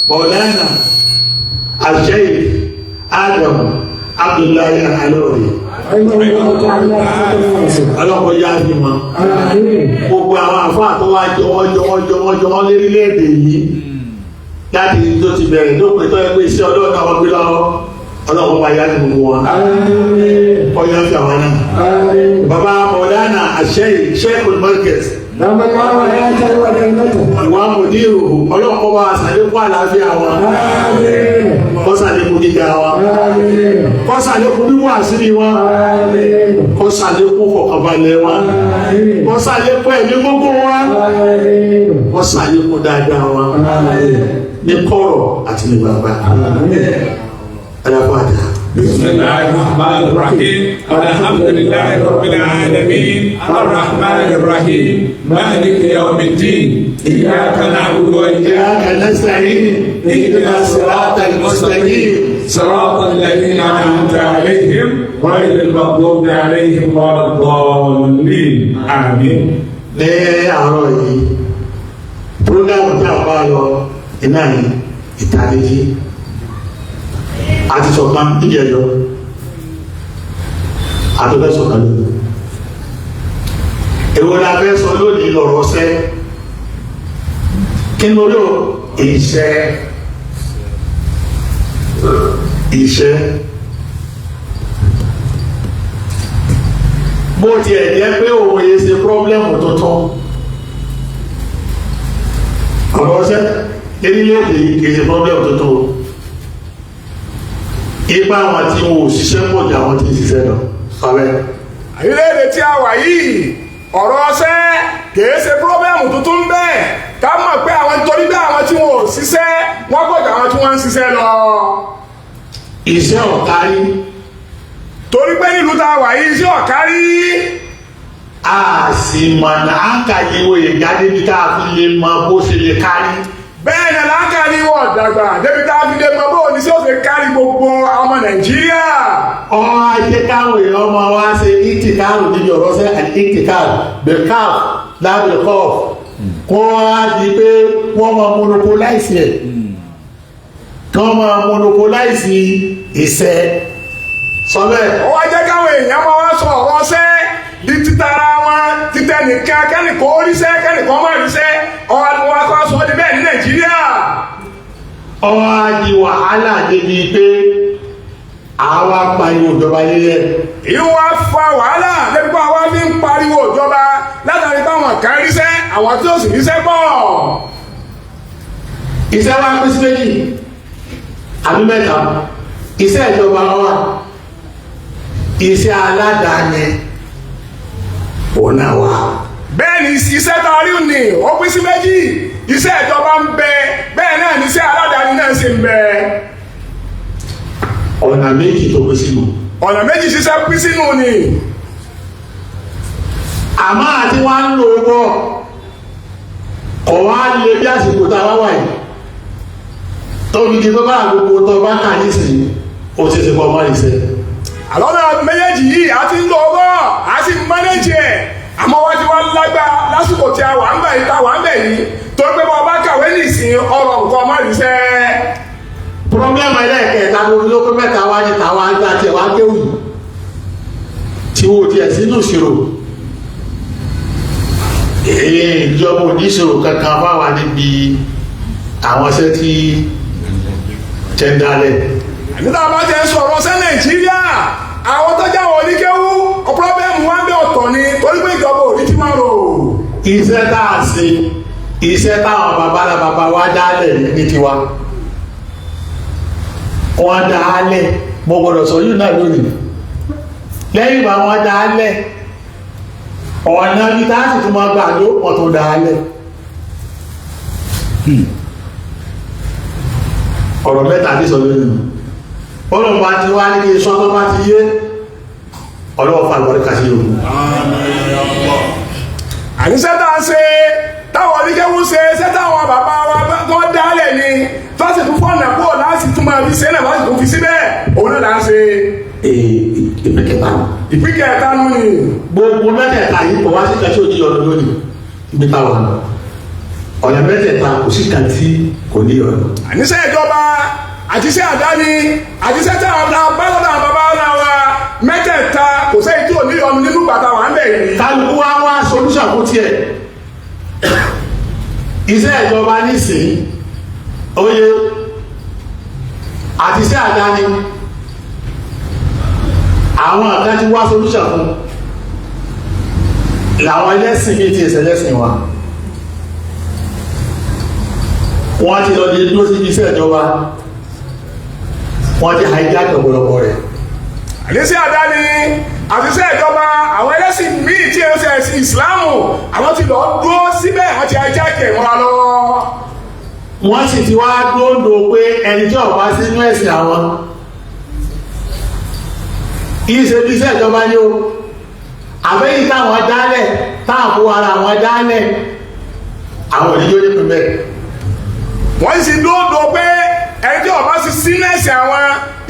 مولانا الشيخ آدم عبد الله العلوري ọlọ́pọ̀ yá ni wọn gbogbo àwọn àfáà tó wá jọmọ́ lérílẹ̀-èdè yìí láti tó ti bẹ̀rẹ̀ lópin tó ẹgbẹ́ iṣẹ́ ọlọ́run náà wọ́n gbé lọ́wọ́ ọlọ́pọ̀ bá yá ni gbogbo wọn ọyọ́ fi àwọn náà bàbá Maulana Sheikh Markaz ìwà mòdìrò ọlọ́pọ̀ bá sàlékún àlàáfíà wọn kọ́sàlékún gíga wọn kọ́sàlékún wíwọ́ àṣírí wọn kọ́sàlékún fọkànbalẹ̀ wọn kọ́sàlékún ẹ̀mí gbogbo wọn kọ́sàlékún dáadáa wọn ní kọ̀rọ̀ àti ní gbangba alábàdà. بسم الله الرحمن الرحيم الحمد لله رب العالمين الرحمن الرحيم مالك يوم الدين إياك نعبد وإياك نستعين اهدنا الصراط المستقيم صراط الذين أنعمت عليهم غير المغضوب عليهم ولا الضالين آمين. ní àárọ̀ yìí programu tí a bá lọ iná yìí ìtàlẹ́jì àti sọ̀kan ìjẹjọ́ àtọ́fẹ́ sọ̀kan lónìí èwo la fẹ́ sọ lónìí lọ́rọ̀ ṣẹ́ kí ni olóò iṣẹ́ bó tiẹ̀ jẹ́ pé òun yẹ ṣe pọ́blẹ́mù tuntun ọ̀rọ̀ ṣẹ́ erílẹ̀-èdè yìí kì í ṣe pọ́blẹ́mù tuntun ipa àwọn tí wọn ò ṣiṣẹ́ pọ̀ jù àwọn tí ń ṣiṣẹ́ lọ sọ́bẹ̀. àyílédè tí a wà yìí ọ̀rọ̀ ọṣẹ́ kìí ṣe pírọ́bẹ́mù tuntun bẹ́ẹ̀ ká mọ̀ pé àwọn torí pé àwọn tí wọn ò ṣiṣẹ́ wọ́n pọ̀ jù àwọn tí wọ́n ń ṣiṣẹ́ lọ. iṣẹ́ ọ̀kárí. torí pé nílùú tá a wà yìí iṣẹ́ ọ̀kárí. a sì mọ̀nà á ń ka ìwé ìjáde bí tá a fi lè mọ bó ṣe lè kárí. bẹ́ẹ̀ ni láńkàrí wọ̀ dàgbà débi tá a fi lè mọ bó ní sí òfin kárí gbogbo ọmọ Nàìjíríà. ọmọ ajé káwọn èèyàn ọmọ wa ṣe ìtìkáàrù níbi ọ̀rọ̀ sẹ́ àti ìtìkáàrù bẹ̀káf lábẹ̀kọ́f kó wá di pé wọ́n máa monopolize ẹ̀ kí wọ́n máa monopolize iṣẹ́ sọ́bẹ̀. ó wá jẹ́ káwọn èèyàn máa wá sọ ọ̀rọ̀ ṣẹ́ di títara wọn títẹ nìkan kẹ́nìkan oríṣẹ́ kẹ́nìkan má ríṣẹ́ ọ̀rọ̀ ni wọ́n kọ́ sọ ọ́ di bẹ́ẹ̀ ní Nàìjíríà. ọwọ́ á di wàhálà débi pé àwa pariwo ìjọba yẹyẹ. ìlú wa fa wàhálà lẹ́bi pé àwa fi ń pariwo ìjọba látàrí báwọn kan ríṣẹ́ àwọn tí ó sì ríṣẹ́ pọ̀. iṣẹ́ wa pín sí méjì àbí mẹ́ta iṣẹ́ ìjọba wa iṣẹ́ aládàáni òun náà wà. bẹ́ẹ̀ ni iṣẹ́ tá a rí ni ó pín sí méjì iṣẹ́ ìjọba ń bẹ bẹ́ẹ̀ náà ni iṣẹ́ aládàáni náà sì ń bẹ. ọ̀nà méjì tó pín sínú. ọ̀nà méjì ṣiṣẹ́ pín sínú ni. àmọ́ àti wá ń lò ó bọ̀ ọ̀wá lè bí àsìkò tá a wá wà yìí tóbi di bábá àgbogbo tó bá kà ní sí ó ti ṣe pọ̀ mọ́ ìṣẹ́. àlọ́nà méjèèjì yìí a ti ń lò ó bọ̀ a sì ń mánéjì ẹ̀ àmọ́ wá ti wá lágbá lásìkò tí a wà ń bẹ̀ yìí tá a wà ń bẹ̀ yìí tó gbé bọ́ bá kàwé nìsín ọ̀rọ̀ nǹkan ọmọ ìṣẹ́. pọ́blẹ́mù ẹlẹ́ẹ̀kẹta lórí lókè mẹ́ta wá ní tàwa ajá tiẹ̀ wá déwù tí wò tiẹ̀ sínú ìṣirò ìjọba oníṣòro kankan fáwa níbi àwọn iṣẹ́ tí tẹ́ ń dálẹ̀. nígbà bá jẹ́ sọ̀rọ̀ ṣẹ́ Nàìjíríà àwọn tó jẹ́ àwọn oníkéwú pọ́blẹ́mù wá ń bẹ ọ̀tọ̀ ni torí pé ìjọba ò ní ti máa rò. iṣẹ́ tá a ṣe iṣẹ́ táwọn bàbá wa dálẹ̀ ní tiwa wọ́n dálẹ̀ mo gbọ́dọ̀ sọ yìí náà lónìí lẹ́yìn ìgbà wọ́n dálẹ̀ ọ̀nà bí tá a sì tún máa gbà ló wọ́n tó dálẹ̀ ọ̀rọ̀ mẹ́ta tí sọ lónìí ọlọ́pàá ti wá ní iṣọ́ tó bá ti yé ọlọ́pàá lọ́ríkà sí òun. àníṣẹ́ tá a ṣe táwọn oníkéwú ṣe ṣé táwọn bàbá wa tó dálẹ̀ ni tó sì tún fọ́nà kúrò láti tún máa fi ṣe náà láti tún fi síbẹ̀ òun náà là ń ṣe. ìpín kẹta nù ni. gbogbo mẹ́tẹ̀ẹ̀ta yìí kò wá sí kàtí òjì ọ̀nà lónìí ibi táwọn ọ̀nà mẹ́tẹ̀ẹ̀ta kò sí kàtí kò ní ọ̀nà. àníṣẹ́ ìjọba àtiṣẹ́ àdáni àtiṣẹ́ táwọn bá lọ́dọ̀ àwọn bàbá náà wa mẹ́tẹ̀ẹ̀ta kò sẹ́yìn tí ò ní ìyọnu nínú gbàtà wà ń bẹ̀ yìí. kálukú wá wá solution fún tiẹ̀. iṣẹ́ ìjọba nísìnyí oyè àti iṣẹ́ àdáni àwọn àká ti wá solution fún làwọn ẹlẹ́sìn bíi ti ẹsẹ̀ lẹ́sìn wa wọ́n ti lọ di dúró sí iṣẹ́ ìjọba wọ́n ti hijack ọ̀pọ̀lọpọ̀ rẹ̀. àdísẹ́ àdáni àdísẹ́ ìjọba àwọn ẹlẹ́sìn míì tí ó ṣe ẹ̀sìn ìsìláàmù àwọn ti lọ dúró síbẹ̀ wọ́n ti hijack ẹ̀ wọ́n lọ́wọ́. wọ́n sì ti wá dóńdó pé ẹni tí ọ̀pá sínú ẹ̀sìn àwọn ìṣe bí iṣẹ́ ìjọba ni ó àbẹ́yìn táwọn dálẹ̀ táàkó ara àwọn dálẹ̀ àwọn òdíjọ́ ní pípẹ́. wọ́n sì dóńdó pé ẹni tí ọ̀pá sí sínú ẹ̀sìn àwọn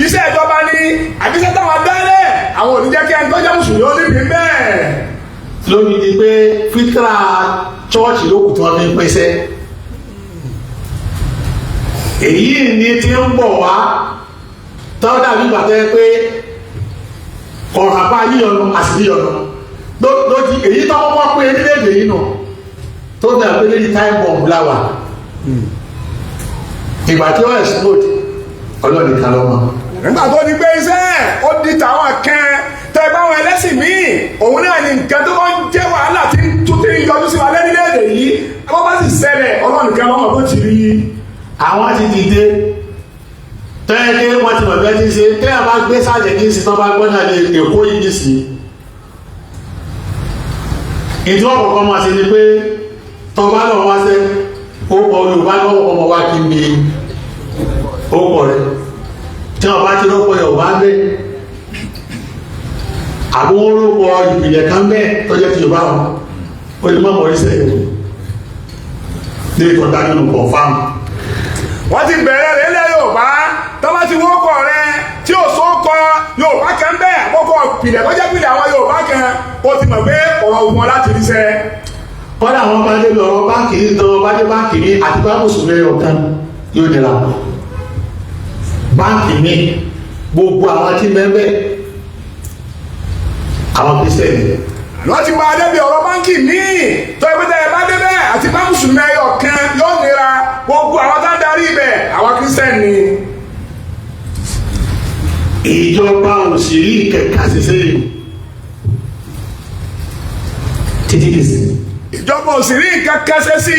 iṣẹ́ ìjọba ni àbíṣẹ́ táwọn dálẹ̀ àwọn òdíjẹ́ kí ẹni tó jẹ́ mùsùlùmí ó ní pípẹ́. lórí di pé fitra chọ́ọ̀chì ló kù tí wọ́n fi ń pèsè èyí ni tí ń bọ̀ wá tọ́ dàbí gbàtẹ́ pé ọ̀rọ̀ àpá yíyọnu àṣìyọnu lójí èyí tó wọ́n pé orílẹ̀-èdè yìí nù tó dà pé lórí time bomb láwà ìgbà tí ó explode ọlọ́ọ̀nì kan lọ́mọ. nígbà tó di pé iṣẹ́ ó di tàwọn kan tẹ báwọn ẹlẹ́sìn míì òun náà ni nǹkan tó wọ́n jẹ́ wàhálà tí tún ti yọjú sí wa lórílẹ̀-èdè yìí wọ́n bá sì ṣẹlẹ̀ ọlọ́ọ̀nì kan lọ́mọ bó ti rí. àwọn ti dìde tẹ́lẹ̀ wọ́n ti mọ̀ bẹ́ẹ̀ ti ṣe tẹ́lẹ̀ bá gbé sáàjẹ̀ ní ìsìn tán bá gbọ́nà lè èkó yìí ní sí ìjọ ọ̀pọ̀pọ̀ máa ṣe ni pé tán bá lọ wá sẹ́ ó pọ̀ Yorùbá lọ́wọ́ ọmọ wá kí n bí ó pọ̀ rẹ̀ tí wọ́n bá ti rọ́pọ̀ Yorùbá bẹ́ àbúwọ́ rọ́pọ̀ ìpìlẹ̀ kan bẹ́ tó jẹ́ ti Yorùbá wọn ó lè mọ́ orí sẹ́yìn ní ìtọ́ta nínú kọ̀ọ̀fáàmù. wọ́n ti bẹ̀rẹ̀ rẹ̀ lẹ́ Yorùbá tó bá ti wọ́kọ̀ rẹ tí ò sókọ Yorùbá kan bẹ́ẹ̀ àkọ́kọ́ pìlẹ̀ tó jẹ́ pìlẹ̀ àwọn Yorùbá kan ó ti mọ̀ pé ọ̀rọ̀ wọn láti ríṣẹ́. kọ́dà àwọn bá dé lọ báńkì ní tọ́ bá dé báńkì ní àti bá mùsùlùmí ọ̀kan yóò nira báńkì ní gbogbo àwọn tí mẹ́fẹ́ àwọn kristiani. wọ́n ti máa débi ọ̀rọ̀ báńkì míì tó ẹgbẹ́ tẹ́ ẹ bá débẹ̀ àti bá mùsùlùmí ọ̀kan yóò nira gbogbo àwọn tá ń darí ibẹ̀ àwọn kristiani. ìjọba òṣèré kẹ̀kẹ́ àṣìṣe títí nìsín. ìjọba òṣèré kẹ̀kẹ́ ṣe sí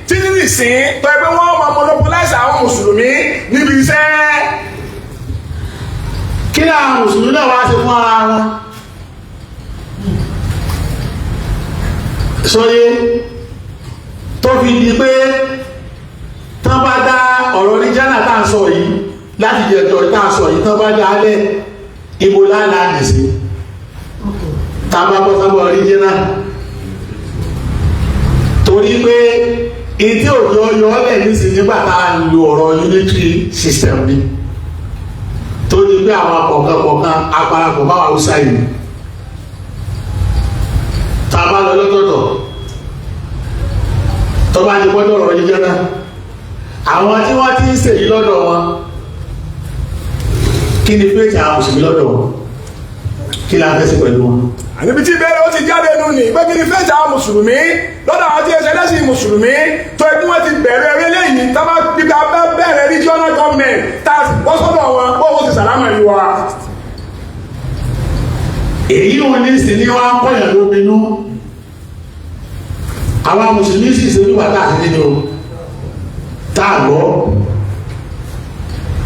títí nìsín tó ẹgbẹ́ wọn máa monopolize àwọn mùsùlùmí níbi iṣẹ́. kí ni àwọn mùsùlùmí náà wá ṣe fún ara wọn. sọye tó fi di pé tán bá dá ọ̀rọ̀ ní jánà tá à ń sọ yìí láti jẹ̀tọ̀ tá à ń sọ yìí tán bá dá alẹ́ ibo lánàá nìsí tá a bá bọ́ sábà rí jẹ́nà torí pé ìdí òjò yọ ọ́lẹ̀ nísì nígbà tá a lo ọ̀rọ̀ unitary system ni tó di pé àwọn kọ̀ọ̀kan aparapọ̀ bá wà ó sáyé tá a bá lọ lọ́tọ̀ọ̀tọ̀ tó bá ti gbọ́dọ̀ ọ̀rọ̀ yíjọ́ náà àwọn tí wọ́n ti ń ṣèyí lọ́dọ̀ wọn kí ni fèjì àwọn mùsùlùmí lọ́dọ̀ wọn kí la fẹ́ sí pẹ̀lú wọn. àníbi tí ìbéèrè ó ti jáde nù ní pé kí ni fèjì àwọn mùsùlùmí lọ́dọ̀ àwọn tí ẹsẹ̀ lẹ́sìn mùsùlùmí tó ẹbí wọn ti bẹ̀rẹ̀ eré lẹ́yìn tábà bíbá bẹ̀rẹ̀ regional government tá a bọ́ sọ́dọ̀ wọn bó wọ́n ti sàlámà yìí wa. èyí wọn ní sí ní wọn kọyàn lóminú àwọn mùsùlùmí sì ṣe wíwà láti nínú táàgọ́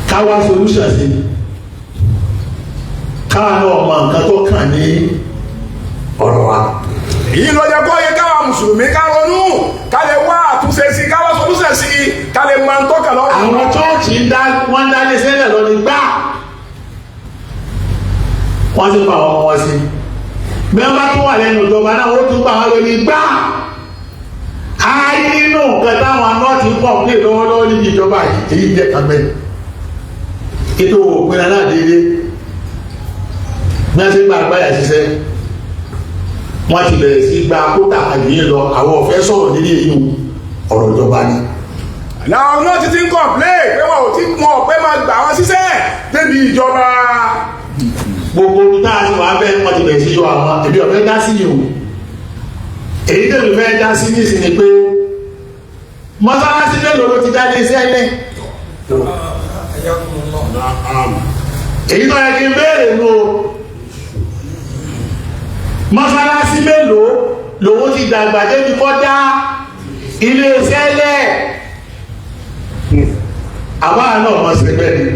káwá solution sí káwá náà mọ nǹkan tó kàn ní ọ̀rọ̀ wa. èyí ló yẹ kó yẹ káwa mùsùlùmí ká ronú ká lè wá àtúnṣe sí káwá solution sí ká lè mọ ntọ́ka lọ́wọ́. àwọn chọ́ọ̀chì wọ́n dá lé sẹ́lẹ̀ lọ ní gbá wọ́n ti pa àwọn ọmọ wọn sí bí wọ́n bá tún wà lẹ́nu ìjọba náà ó tún pa àwọn lórí gbá ayé nínú nǹkan táwọn anọ́ọ̀tì ń pọ̀ ní lọ́wọ́lọ́wọ́ níbi ìjọba èyí jẹ́ kan bẹ́ẹ̀ ètò òpin náà déédéé bí wọ́n ti gba àgbáyà ṣiṣẹ́ wọ́n ti bẹ̀rẹ̀ sí gba kóta àgbéyìn lọ àwọn ọ̀fẹ́ sọ̀rọ̀ nílé èyí ọ̀rọ̀ ìjọba ni. làwọn náà ti ń kọ̀m̀plé pé wọn ò tí wọn ò pé máa gbà wọn ṣiṣẹ́ débi ìjọba. gbogbo omi tá a ti wà bẹ́ẹ̀ wọ́n ti bẹ̀rẹ̀ sí yọ àwọn èmi ọ̀fẹ́ dá sí yìí o èyí tẹ̀lé fẹ́ dá sí nísìn ni pé mọ́sálásí mélòó ló ti dá lé sẹ́lẹ̀ èyí tó yẹ kí n béèrè nù o mọ́sálásí mélòó lòun ti dàgbà débi kọjá ilé sẹ́lẹ̀ àbáà náà mọ̀ sí bẹ́ẹ̀ ni.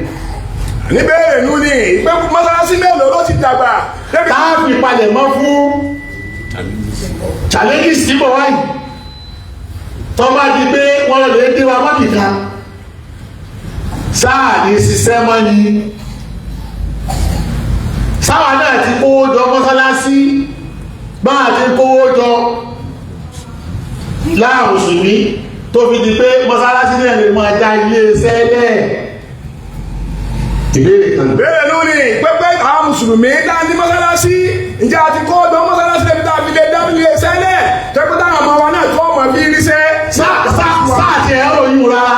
níbẹ̀rẹ̀ nù ni pé mọ́sálásí mélòó ló ti dàgbà. táàfì palẹ̀ mọ́ fún challenges tí mo wáyé tó bá di pé wọ́n lè dé wa mọ́ nìkan sáà ní ṣiṣẹ́ mọ́ ni sáwà náà ti kówó jọ mọ́sálásí bá a ti kówó jọ láàrùn mùsùlùmí tó fi di pé mọ́sálásí náà lè máa dá ilé sẹ́lẹ̀ ìbéèrè kan. bẹ́ẹ̀ ló ní pẹ́pẹ́ àwọn mùsùlùmí dá ní mọ́sálásí ǹjẹ́ àti kọ́ ọ̀dọ́ mọ́sálásí lẹ́bi tá a fi lè dá ilé sẹ́lẹ̀ pẹ́pẹ́ táwọn ọmọ wa náà tó ọmọ bí irisẹ́. sáà ti ẹ̀rọ yìí rárá.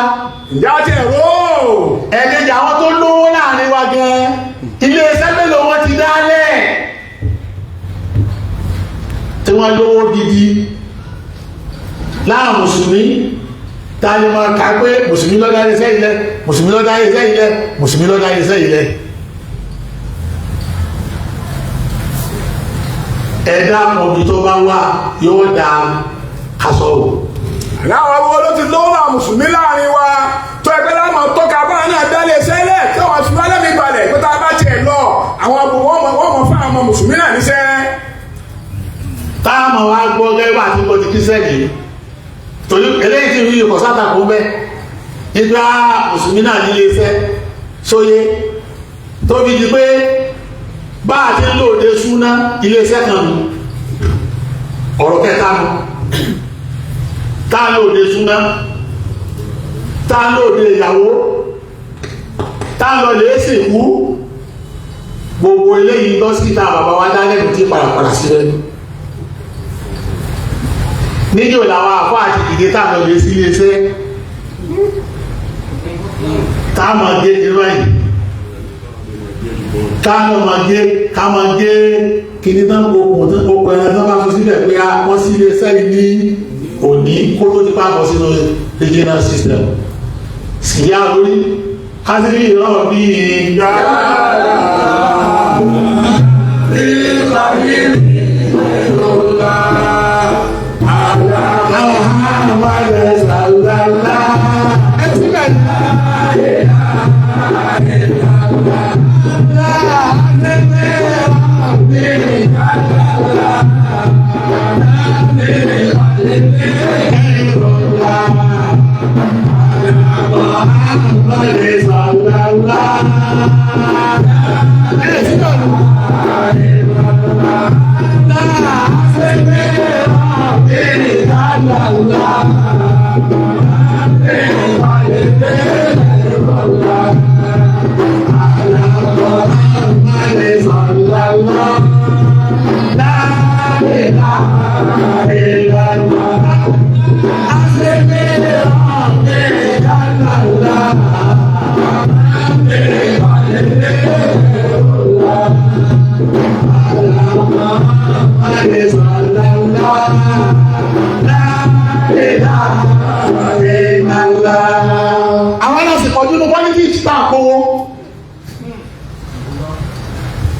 ǹjẹ́ àti ẹ̀rọ. ẹ̀ẹ́dẹ̀jẹ̀ àwọn tó lówó láàrin wa gan ilé sẹ́lẹ̀ ló wọ́n ti dálẹ̀ tí wọ́n lówó gidi láàrin mùsùlùmí táyé máa kà pé mùsùlùmí ló dá iṣẹ́ ilẹ̀ mùsùlùmí ló dá iṣẹ́ ilẹ̀ mùsùlùmí ló dá iṣẹ́ ilẹ̀ ẹ̀dá ọ̀bì tó bá wà yóò dá aṣọ wò. láwọn owó ló ti lówó àwọn mùsùlùmí láàrin wa tó ẹgbẹ́ láwọn tọ́ka báwọn náà dálé sẹ́lẹ̀ kí wọ́n fi wálé mi balẹ̀ pé tá a bá tiẹ̀ lọ àwọn ọmọ wọ́n mọ̀ fún àwọn mùsùlùmí náà níṣẹ́. táwọn wa gbọ́ gẹ́gẹ́ bá ti kọ́ ti kí sẹ́yìn torí eléyìí ti rí ikọ̀ sátàkó bẹ́ nígbà mùsùlùmí náà nílé iṣẹ́ sóyé tó fi di pé bá a ti ń lòdè súná ilé iṣẹ́ kan nù ọ̀rọ̀ kẹta nù tá a lòdè súná tá a lòdè ìyàwó tá a lọ lè sìnkú gbogbo eléyìí lọ́sítà bàbá wa dá lẹ́nu tí parapara sílẹ̀ níjò làwọn àfọ́ àti ìdílé táwọn ọ̀lẹ́ sí iléeṣẹ́ táwọn gé irọ́ yìí káwọn gé kìíní tán gbogbo ẹran tán bá fún síbẹ̀ pé wọ́n sí iléeṣẹ́ yìí ní òní kó tó ti pàbọ̀ sínú regional system síyá lórí kásìlì ìrọ̀ bí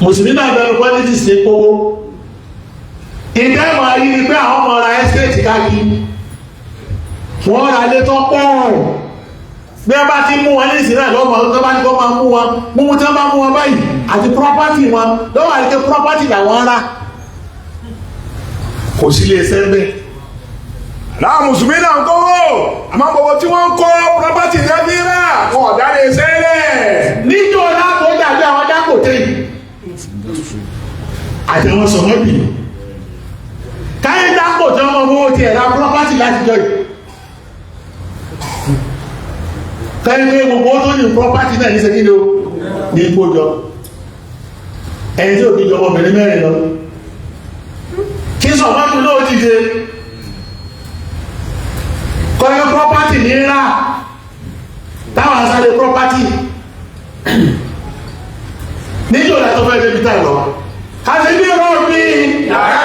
mùsùlùmí náà bẹ̀rù politics ṣe kówó ìdá ìmọ̀ ayé ni pé àwọn ọmọ ra ẹ́stéètì káàkiri wọ́n ra ilé tó pọ̀ bí wọ́n bá ti mú wọn ní ìsìn náà lọ́mọ tó bá ní kó máa mú wọn mú tí wọ́n bá mú wọn báyìí àti property wọn lọ́wọ́ àti property làwọn rà kò sí lè ṣe bẹ́ẹ̀. láwọn mùsùlùmí náà ń kówó àmọ́ gbogbo tí wọ́n ń kó property ní ẹbí rà wọn ọ̀dà lè ṣẹlẹ̀. níjọ́ láàbò dàbí àwọn Dangote yìí àti àwọn sọ̀rọ̀bì káyé Dangote ọmọ owó ti ẹ̀rá property láti jọ yìí káyé pé gbogbo tó ní property náà ní sẹ́kí ló ní ìkójọ ẹni tí ò kí jọ ọmọbìnrin mẹ́rin lọ kí sọ̀rọ̀bì náà ti dé kọ́yọ́ property ní rà táwọn asáré property níjọ́ ìlà tó fẹ́ débi tá lọ àṣìbí rọ́ọ̀bì yàrá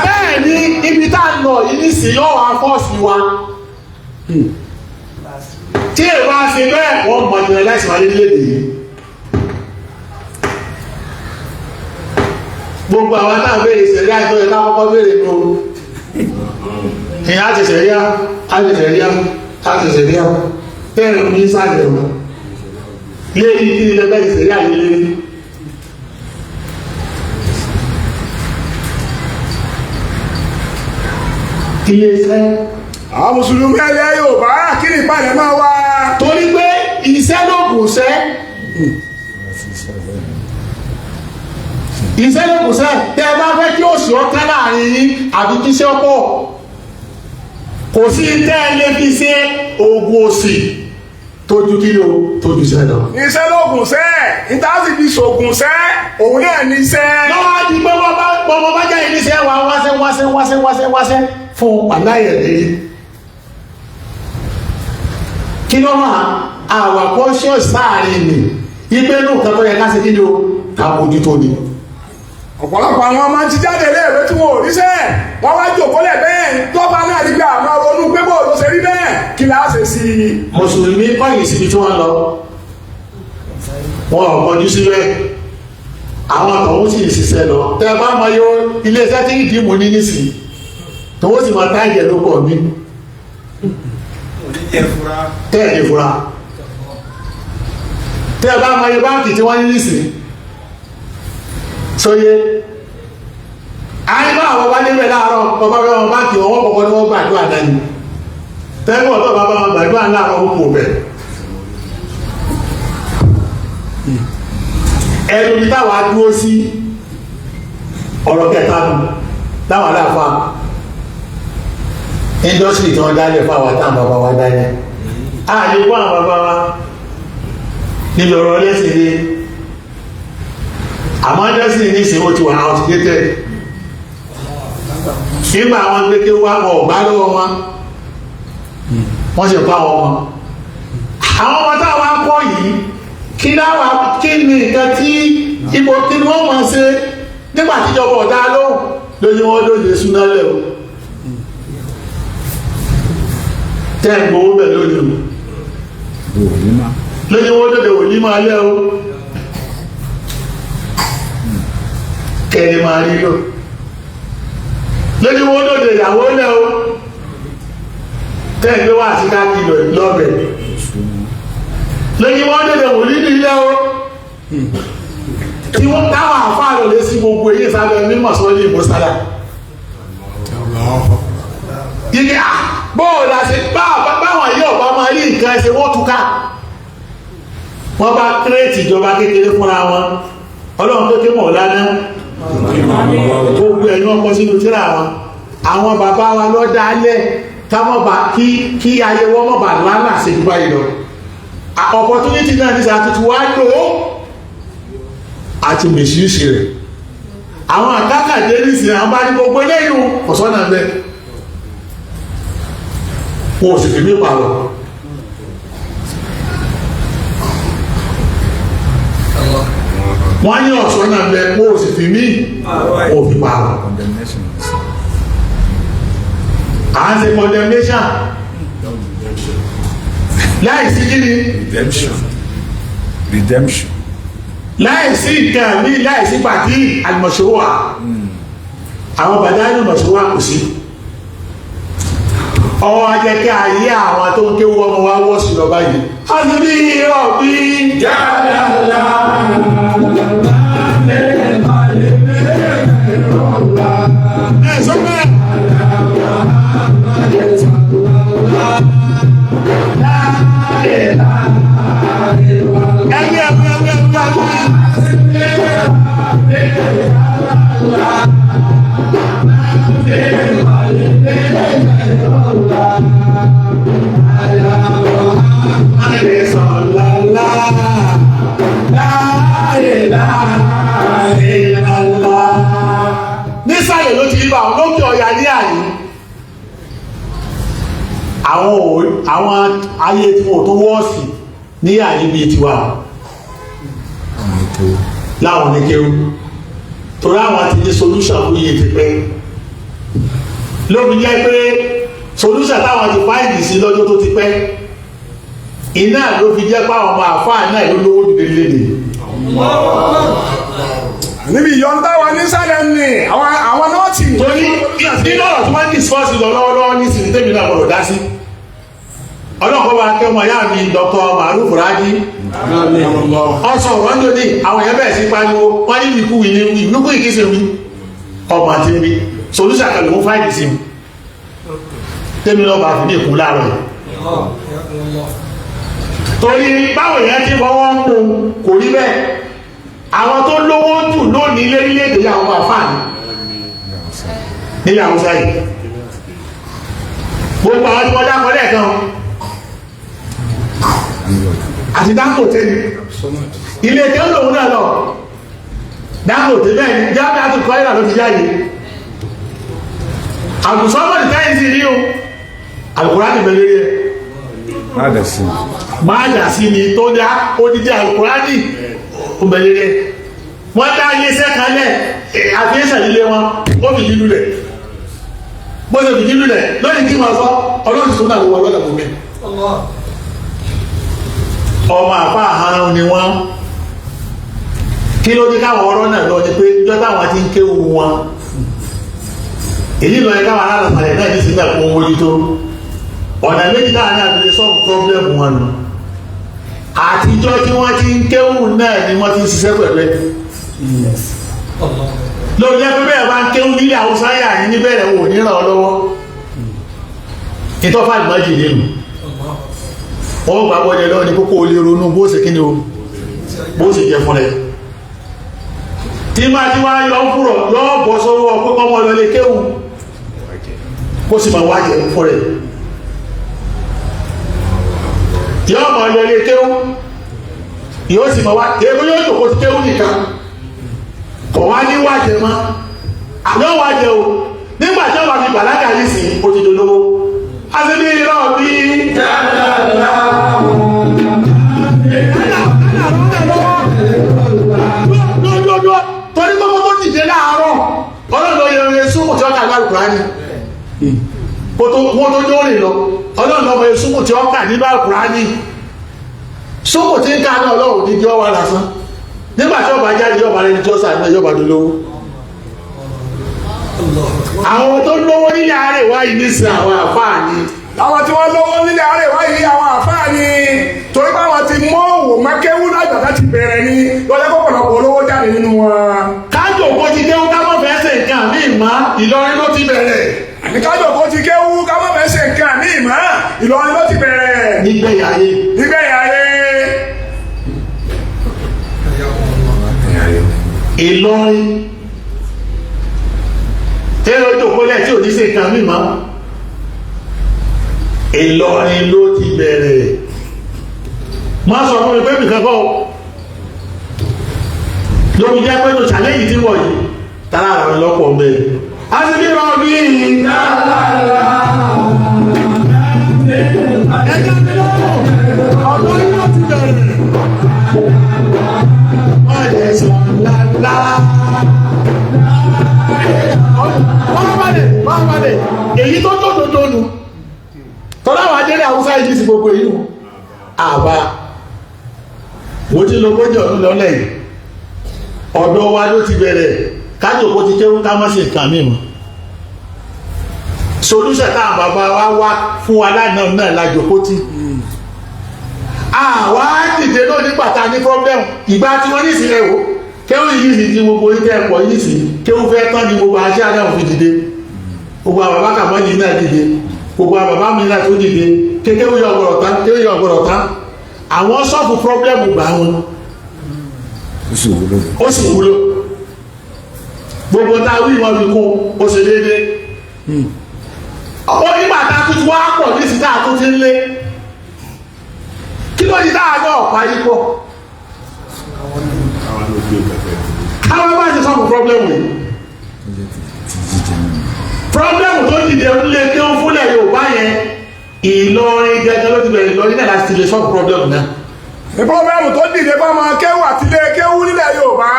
bẹ́ẹ̀ ni ibi tá ń lọ yìí nísìnyí ọ̀wà fọ́ọ̀sì wa tí èèwà ṣe bẹ́ẹ̀ wọ́n mọ̀ ní ẹlẹ́sìn wáyé lédè yìí gbogbo àwọn náà béèrè sẹ̀ríà tó yẹ lákọ́kọ́ béèrè nù ìyá ti sẹ̀ríà àti sẹ̀ríà àti sẹ̀ríà bẹ́ẹ̀ ní sáàlẹ̀ wọn lérí kí ni lẹ́gbẹ́ ìsẹ̀ríà yìí lérí ilé iṣẹ́ àwọn mùsùlùmí ẹlẹ́ Yorùbá kí ni ìpàdé máa wá. torí pé iṣẹ́ ló kù sẹ́ iṣẹ́ ló kù sẹ́ tẹ́ ẹ bá fẹ́ kí òṣì ọ̀tá láàrin yín àbí kí iṣẹ́ pọ̀ kò sí tẹ́ ẹ lè fi ṣe oògùn òṣì tójú kí ló tójú iṣẹ́ lọ. iṣẹ́ lóògùn sẹ́ ìtàsí fi ṣògùn sẹ́ òun náà ní iṣẹ́. lọ́wọ́ á di pé wọ́n bá jáde níṣẹ́ wa wáṣẹ́ fún pàdáyẹ̀ lẹ́yìn kí ló máa àwà conscious sáàrin ni ipé inú kan tó yẹ ká ṣe kí ni ó ká bójú tó ni. ọ̀pọ̀lọpọ̀ àwọn ọmọ ti jáde léèwé tí wọn ò ríṣẹ́ wọ́n wá jòkólẹ̀ bẹ́ẹ̀ tọ́ba náà rí pé àwọn ronú pé bó ló ṣe rí bẹ́ẹ̀ kí la ṣe sí i. mùsùlùmí kọ́yìn síbi tí wọ́n lọ wọn ò kọjú síbẹ̀ àwọn àtọ̀hún sì ṣiṣẹ́ lọ tẹ bá mọ yóò iléeṣẹ́ tí ìdí mú ní nísìnyí tòun sì máa táyẹ̀ ló pọ̀ mí tẹ́ẹ̀dì fura tẹ́ẹ̀ bá mọ iye báńkì tí wọ́n ní nísìnyí sóyé àyíká àwọn bá níbẹ̀ láàárọ̀ ọba bẹ́ẹ̀ wọn báńkì wọn kọ̀ọ̀kan ní wọ́n gbàdúrà dání tẹ́gbọ̀n tó bá bá wọn gbàdúrà láàárọ̀ ó kò bẹ̀ ẹnu ní táwa dúró sí ọ̀rọ̀ kẹta nù táwọn aláfa indọ́sírì tí wọ́n dálẹ̀ fún àwọn àtàwọn bàbá wa dálẹ̀ ààyè fún àwọn bàbá wa níbi ọ̀rọ̀ lẹ́sìn ní àmọ́ indọ́sírì ní ìsìn ó ti wà outdated nígbà àwọn gbégbé wá wọ̀ ọ̀gbá lọ́wọ́ wọ́n sì pa àwọn ọmọ táwọn akọ́ yìí kí ni nǹkan tí ipò kí ni wọ́n máa ṣe nígbà tíjọba ọ̀dá lóhùn lójú wọn lóde súná lẹ́wọ̀ tẹ́ẹ̀gbò owó bẹ̀ lónìí lójú wọn lóde wò ní máa lẹ́wọ̀ kẹ́ni máa rí lò lójú wọn lóde ìyàwó lẹ́wọ̀ tẹ́ẹ̀gbé wà sí káàkiri lọ́bẹ̀ lójú wọn lóde wò ní lẹ́wọ̀ tí wọ́n táwọn àfáàrọ̀ lé sí gbogbo èyí sábẹ́ mímọ̀ sọ ní ìmọ̀sára gígé bóòlá sí báwọn yí ọ̀pá máa rí nǹkan ẹsẹ̀ wọ́n túká wọ́n bá kírètì ìjọba kékeré fúnra wọn ọlọ́run tó ké mọ̀ lánàá gbogbo ẹ̀yìn ọkọ̀ sínú tíra wọn àwọn bàbá wa lọ dálẹ̀ táwọn kí ayé wọ́n mọ̀ bà lánàá sí ìgbà ìlọ opportunity náà ní sàtútù wá lò ó àti mèṣíṣì rẹ̀ àwọn àkákàdé nìsìn àwọn bá ní gbogbo eléyìí ọ̀sọ́nà bẹ́ wọ́n sì fi mí pààrọ̀ wọ́n ní ọ̀sọ́nà bẹ́ wọ́n sì fi mí òfin pààrọ̀ à ń ṣe condemnation láìsí kí ni redemption láìsí nǹkan ní láìsí pàtí àlùmọ̀ṣòwà àwọn bàdá àlùmọ̀ṣòwà kò sí ọwọ́ ajẹ́kẹ́ ayé àwọn tó ń kéwọ́ ọmọ wa wọ́ sí lọ báyìí a ti bí ọ̀bí jádàlá ẹ̀sọ́gbẹ́ àwọn ayé tí wọ́n tó wọ́ọ̀sì ní àyè bíi tiwa láwọn oníkéwú torí àwọn ti ní solution fún iye ti pẹ́ lóbi jẹ́ pé solution táwọn ti fáìlì sí lọ́jọ́ tó ti pẹ́ iná ló fi jẹ́ pé àwọn ọmọ àfáà náà ló lówó ju délédé níbi ìyọ̀ǹda wa ní sálẹ̀ ní àwọn nọ́ọ̀tì. torí nínú ọ̀rọ̀ tí wọ́n ní discourse lọ lọ́wọ́lọ́wọ́ ní sinmi tẹ́mi náà gbọ́dọ̀ dá sí ọlọ́kọ̀ bá kẹ́ ọmọ yáà mi Dr. Maruf Raji ọ̀sán ọ̀rọ̀ ní òní àwọn èèyàn bẹ̀rẹ̀ sí pariwo wọ́n ní ìkú ìlúkú ìkísẹ̀ wí ọmọ àti wí solution kan ló ń fáìlì sí mi tẹ́mi náà bá fi ní ìkú láàárọ̀ yìí torí báwo èèyàn ti fọwọ́ ń kó kò rí bẹ́ẹ̀ àwọn tó lówó jù lónìí lérílẹ̀-èdè yà wọ́n máa fáàní nílẹ̀ Haúsá yìí gbogbo àwọn tí wọ́n dákọ̀ lẹ́ẹ̀kan àti Dangote ni ilé tí ó lòun náà lọ Dangote bẹ́ẹ̀ ni jáde àti kọ́ìlà ló ti jáde àgùsọ́mọ̀lì táyì sí rí o Al-Qur'ani bẹ̀rẹ̀ rẹ̀ máa jà sí ni tó dá odidi Al-Qur'ani obìnrin wọ́n dá ilé iṣẹ́ kalẹ̀ àfihàn ilé wọn ó fi jí lulẹ̀ bó ṣe fi jí lulẹ̀ lónìí kí wọ́n sọ ọlọ́run tó náà wọ́n lọ́dọ̀ gbogbo ọmọ àpá àhárán ni wọ́n kí ló dé káwọn ọ̀rọ̀ náà lọ ni pé ìjọ táwọn ti ń kéwu wọn èyí lọ yẹ káwọn alálàpàlẹ̀ náà ní sílẹ̀ kó wọ́n tó ọ̀nà méjì táwọn náà fi lè sọ́ọ̀bù pọ́blẹ́mù wọn nù àtijọ́ tí wọ́n ti ń kéwù náà ni wọ́n ti ń ṣiṣẹ́ pẹ̀lú ẹ̀ lórí ẹgbẹ́ bẹ́ẹ̀ bá ń kéwù nílẹ̀ Haúsá yà ní níbẹ̀rẹ̀ wò ní ràn ọ́ lọ́wọ́ ìtọ́fà ìgbọ́jì nínú wọ́n gbà wọlé lọ́wọ́ ní kókó olè ronú bó ṣe kíni o bó ṣe jẹ fún rẹ̀ tí máa ti wá yọ fúrọ̀ lọ́wọ́ bọ́ sọ́wọ́ pípọ́ mọ́ lọ lé kéwù kó sì máa wájẹ fún rẹ̀ yóò mọ̀ lọ lé kéwú yóò sì mọ̀ wá kéwú yóò jòkó ti kéwú nìkan kò wá ní wájẹ mọ́ àlọ́ wájẹ o nígbà tí wọ́n fi bàlágà yìí sí òtítọ́ lówó a sì ní irọ́ bí lójoojúmọ́ torí gbogbo tó dìde láàárọ̀ ọlọ́dọ̀ yẹn súnmù tí wọ́n kà lálùkù rání wọ́n tó jórin lọ ọlọ́run ọmọ ìsúnkù tí ó kà nínú Al-Qur'ani súnkù tí ń ká náà ọlọ́run ní ọwọ́ lásán nígbà tí ọba jáde yọba rẹ̀ ní tí ó sàánú yọba tó lówó àwọn tó lówó nílẹ̀ àárẹ̀ wáyé nísìn àwọn àfáà ni àwọn tí wọ́n lówó nílẹ̀ àárẹ̀ wáyé àwọn àfáà ni torí pé àwọn ti mọ́ òwò mẹ́kẹ́wú lágbàdá ti bẹ̀rẹ̀ ni lọ́jọ́ pọ̀pọ̀lọpọ̀ olówó jáde nínú wọn. kájò kó ti kéwú ká mọ̀ fẹ́ ṣe nǹkan ní ìmọ̀ Ìlọrin ló ti bẹ̀rẹ̀ àníkájọ kó ti kéwú ká má fẹ́ ṣe nǹkan ní ìmọ̀ Ìlọrin ló ti bẹ̀rẹ̀. nígbẹ̀yà ayé Ìlọrin tẹ́lẹ̀ ojú òpólẹ̀ tí ò ní ṣe nǹkan mímọ́ Ìlọrin ló ti bẹ̀rẹ̀ má sọ fún mi pé nìkan kọ́ lórí jẹ́ pé ní challenge tí wọ̀ yìí tààrà àwọn ọlọ́pọ̀ mẹ́rin a ti bí rọ bí ẹjọ́ mi lọ́wọ́ ọ̀dọ́ yóò ti bẹ̀rẹ̀ ọ̀dẹ̀ sọ ńláńlá wọ́n balẹ̀ èyí tó tó tó nù tọ́lá wà jẹ́rẹ̀ Haúsá ìdí sí gbogbo èyí àbá mo ti lọ gbọ́jọ ọdún lọ́lẹ̀ yìí ọ̀dọ̀ wa ló ti bẹ̀rẹ̀ kájò kó ti kéwú ká má ṣe nǹkan mímọ́ solúṣẹ̀ táwọn bàbá wa wá fún wa lánàá náà lájòkó tí àwa dìde náà nígbà tá a ní pọ́blẹ́mù ìgbà tí wọ́n ní ìsìnlẹ̀ wò kéwú yìí sì ti gbogbo ìtẹ́ ẹ̀pọ̀ yìí sì kéwú fẹ́ tán ni gbogbo aṣẹ́ àdáhùn fi dìde gbogbo àwọn bàbá kàmọ́lì náà dìde gbogbo àwọn bàbá mi náà tó dìde kéwú yọ ọgbọ̀rọ̀ tán àwọn sọ́ọ̀fù pọ́blẹ́mù gbà wọn ó sì wúlò gbogbo tá a wí wọn fi kún ó ṣe déédéé ó nígbà tá a tuntun wá pọ̀ ní ìsìta àtúntí ńlé kí ló di tá a gbọ́ ọ̀pá yìí pọ̀ àwọn bá ṣe sọ́ọ̀bù pọ́blẹ́mù yìí pọ́blẹ́mù tó dìde ńlé kí ó fúnlẹ̀ Yorùbá yẹn Ìlọrin gẹ́gẹ́ ló ti bẹ̀rẹ̀ Ìlọrin náà láti lè solve problem náà. ní pọ́blẹ́mù tó dìde fọ́mọ kéwù àti ilé kéwù nílẹ̀ Yorùbá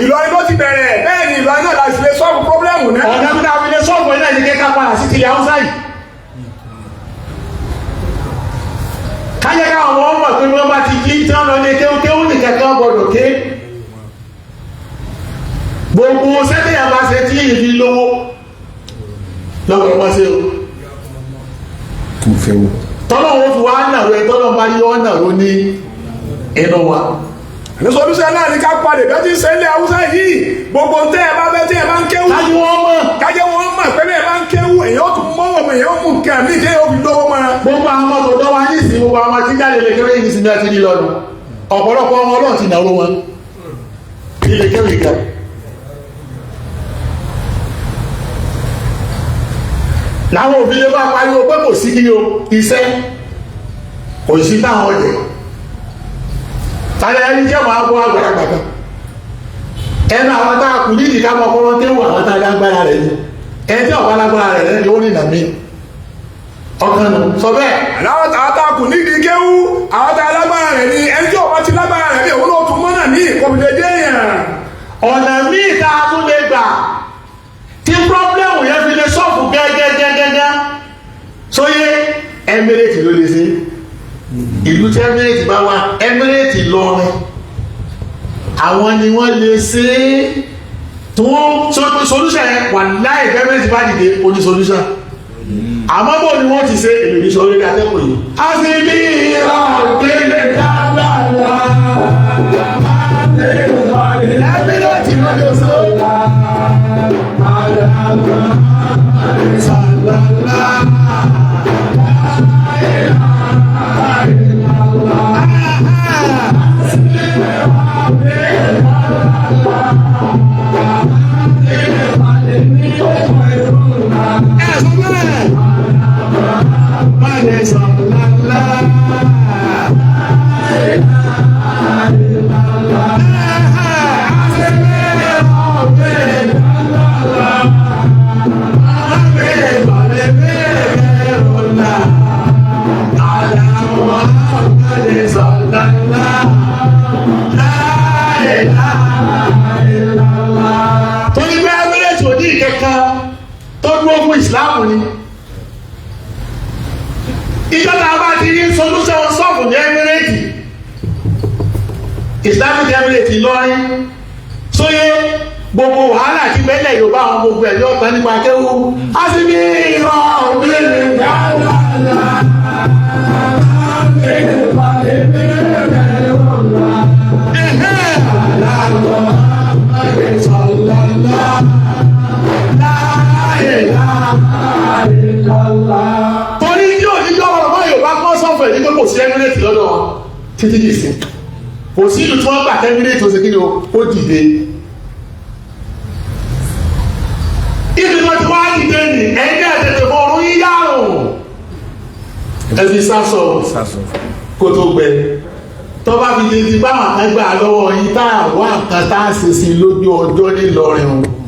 Ìlọrin ló ti bẹ̀rẹ̀ bẹ́ẹ̀ ni Ìlọrin náà láti lè solve pọ́blẹ́mù náà. ọ̀nà bí táwọn ilé sọ́ọ̀bù náà ní kéka padà sí tilẹ̀ Haúsá yìí. káyọ̀ káwọn ọmọ pé wọ́n bá ti jí tí wọ́n lọ lé kéwú nìkan kan gbọ́dọ̀ ké. gbogbo sẹ́tẹ̀yà bá ṣe tí ìfi lówó lọ́wọ́ wọn ṣe o. tọ́lọ́ wọn fi wá nàró ẹ tọ́lọ́ bá yọ nàró ní inú wa. ní solution náà ní ká padà bẹ́ẹ̀ tí ń ṣe ilé Haúsá yìí gbogbo tẹ́ ẹ bá bẹ́ẹ̀ tí ẹ bá ń kéwú. kájẹ́ wọn mọ̀ pé bẹ́ẹ̀ bá ń kéwú èyàn ó tún mọ́wọ́ mọ̀ èyàn ó mú nǹkan mí kéyàn ó fi lówó mọ́. gbogbo àwọn ọmọ tó wá ní ìsìn gbogbo àwọn tí jáde lè kéré ìsìn bí a ti rí lọ́nu ọ̀pọ̀lọpọ̀ ọmọ Ọlọ́run ti nàró wọn ilé kéré ìgbà. làwọn òbí lè bá pariwo pé kò sí kí ni o iṣẹ́ kò sí táwọn ọ̀jẹ̀ tàbí ẹni jẹ́ máa bọ́ àgbàlagbà kan ẹnu àwọn tá a kù ní ìdíkà mọ́ kọ́rọ́ tẹ́wọ̀ àwọn tá a lágbára rẹ̀ ni ẹni tí ọ̀pá lágbára rẹ̀ lẹ́ni ó ní nàmí ọkàn nù sọ bẹ́ẹ̀. àwọn tá a kù ní ìdíkéwú àwọn tá a lágbára rẹ̀ ni ẹni tí ọ̀pá ti lágbára rẹ̀ ni òun ló tún mọ́nà ní ìkọ̀bìlẹ̀dẹ́ yẹn. ọ̀nà míì tá a tún lè gbà tí pírọ́blẹ́mù yẹn fi lè sọ́ọ̀fù gẹ́gẹ́gẹ́gẹ́ sóyè Emirate ló lè ṣe ìlú tí Emirate bá wà Emirate lọrin àwọn ni wọ́n lè ṣe é tí wọ́n sọ pé solution yẹn wà láì Emirate bá dìde oní solution àmọ́ bò ni wọ́n ti ṣe èlò ìṣòro lórí atẹ́kọ̀ọ́ yìí. a sì bí ọ̀gbẹ́lẹ̀ dáadáa Emirate ló lè ṣe Ìsìláàmù ni ìjọba bá ti rí solution sọ́ọ̀fù ní Emirate Islamic Emirate Ìlọrin sóyè gbogbo wàhálà tí bẹ́lẹ̀ Yorùbá àwọn gbogbo ẹ̀ yóò tán nípa kéwú a sì ní ìrọ̀ òbílẹ̀ torí tí òjíjọ́ ọ̀rọ̀ bá Yorùbá kọ́ sọ́fẹ̀ ní pé kò sí Emirate lọ́dọ̀ wọn títí dì sí kò sí ìlú tí wọ́n gbà Emirate ó ṣe kí ni ó dìde ìlú tó ti wá dìde nì ẹ̀yìn àtẹ̀tẹ̀ fún ọrún yíyáàrùn ẹbí sásọ kó tó gbẹ tó bá fi lè ti bá àwọn kan gbà lọ́wọ́ yín tá àwọn nǹkan tá a ṣe sí lójú ọjọ́ nílọrin o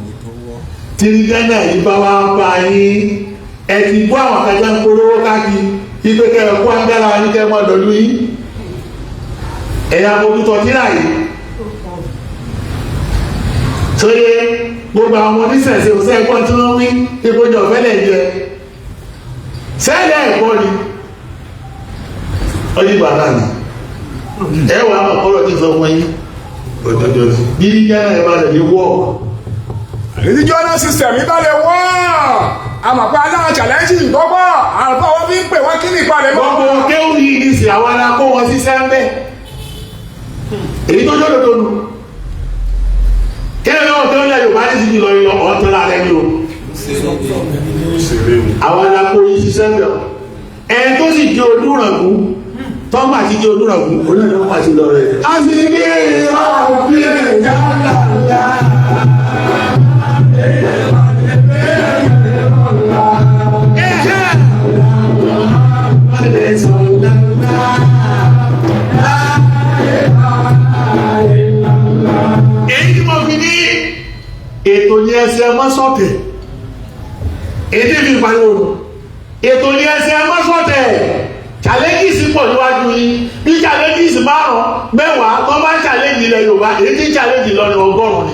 tìrí gánà yìí bá wá bá yín ẹ ti bọ́ àwọn akẹ́kẹ́ ń polówó káàkiri ipe kẹrẹ kó agbára wa ní kẹ́ mọ́ dọ̀lú yín ẹ̀yà mojútọ̀ tíra yìí sóyè gbogbo àwọn oníṣẹ̀ṣẹ̀ òṣè ẹ̀kọ́ tí wọ́n wí ìkójọ fẹ́lẹ̀ jẹ sẹ́lẹ̀ ẹ̀kọ́ ni ọdún bàbá mi ẹ̀wà àkọ́rọ̀ tí sọ fún yín ọjọ́jọ́ sí bí ní gánà ẹ̀ bá lè wọ́ religious system ìbálẹ̀ wọ́ àmàpá aláwọ̀ challenge ìgbọ́gbọ́ àrùbá wọn fi ń pè wọ́n kí ní ìpalẹ̀ mọ́. gbogbo kéwù yìí ní sí àwọn alákó wọn sí sẹ́ńbẹ́ èyí tó jọ́dọ̀ tó nù kéwù náà tó ń lẹ Yorùbá ní síbi lọ ọ̀tọ́ lára ẹni o àwọn alákó yìí sí sẹ́ńbẹ́ ẹ̀ tó sì di olúrànkú tọ́gbà ti di olúrànkú onílẹ̀ ló pàṣẹ lọ rẹ̀. a sì ní ìrọ̀lẹ́ gàdàgà. èyí tí mo fi ní ètò ní ẹsẹ̀ mọ́sọ̀tẹ̀ èdè mi pariwo ètò ní ẹsẹ̀ mọ́sọ̀tẹ̀ challenges pọ̀ níwájú yín bí challenges márùn-ún mẹ́wàá tó bá challenge ilẹ̀ Yorùbá èyí tí challenge lọ ní 100 ni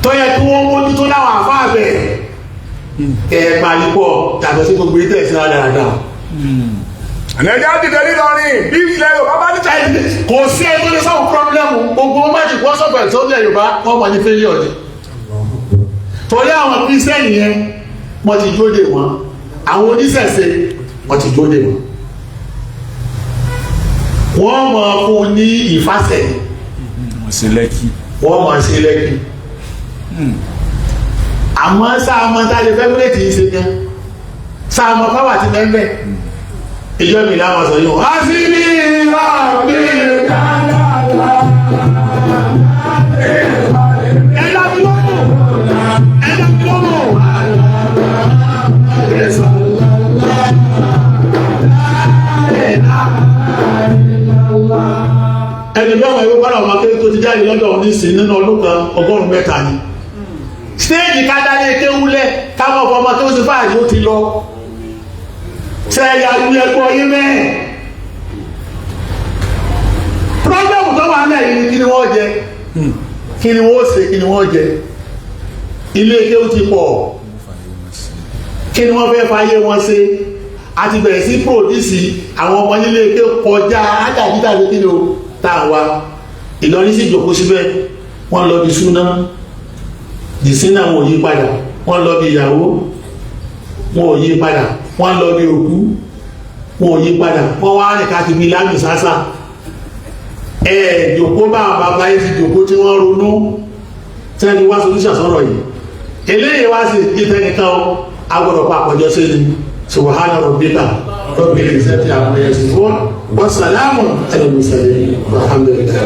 tó yẹ kí wọ́n mójútó láwọn àfáà bẹ́ẹ̀ pàlípọ̀ tàbí sí gbogbo ètò ẹ̀sìn dáadáa. Nàìjíríà dìde nílọrin bí ilẹ̀ Yorùbá bá ní challenge. Kò sí ẹni tó lè sọ̀rọ̀ pọ́blẹ́mù gbogbo wọn bá ti kọ́ sọ̀rọ̀ tó ilẹ̀ Yorùbá wọ́n mọ̀ ní failure ni. Torí àwọn Kírísítẹ́nì yẹn wọ́n ti jóde wọn àwọn oníṣẹ̀ṣe wọ́n ti jóde wọn. Wọ́n mọ̀ fún ní ìfàsẹ̀. Wọ́n mọ̀ sí lẹ́kì. Àmọ́ sáàmọ́ tá a lè fẹ́ mílẹ̀tì yìí ṣe gan sáàmọ́ káwà ti mẹ́mẹ́ ìjọ mi láwọn sọ yóò á sí ní ìrọ̀bí kálàlá ẹ̀dá mi lọ́wọ́ ẹni bí ọmọ ìwé bára ọmọ akéré tó ti jáde lọ́dọ̀ oníṣìn nínú ọdún kan 100 ni stéèjì kádálé kéwúlẹ̀ káwọn ọmọ tó ti fáàrí ó ti lọ sẹ́yà ní ẹgbọ́ yí mẹ́ẹ̀ pọ́blẹ́mù tó wà náà yìí kí ni wọ́n jẹ kí ni wọ́n ṣe kí ni wọ́n jẹ ilé kéwú ti pọ̀ kí ni wọ́n fẹ́ fàyè wọn ṣe àti bẹ̀rẹ̀ sí pòdísì àwọn ọmọ nílé kéwú kọjá ájàdídà ní kí ni ó tàwa Ìlọrin sí ìjòkó síbẹ̀ wọ́n lọ bí súná dìsínà wọn ò yí padà wọ́n lọ bí ìyàwó wọn ò yí padà wọ́n lọ bí òkú wọn ò yí padà wọ́n wá rìn káàkiri bí lámì sásà jòkó bá bàbá yìí ti jòkó tí wọ́n ronú tí wọ́n ti wá solution sọ̀rọ̀ yìí eléyìí wá sí ìtẹ́ nìkan agbọ́dọ̀ pa àpọ̀jọ́ sí ni subhana rabbika rabbil izzati amma yasifun wa salamun ala al mursalin walhamdulillah.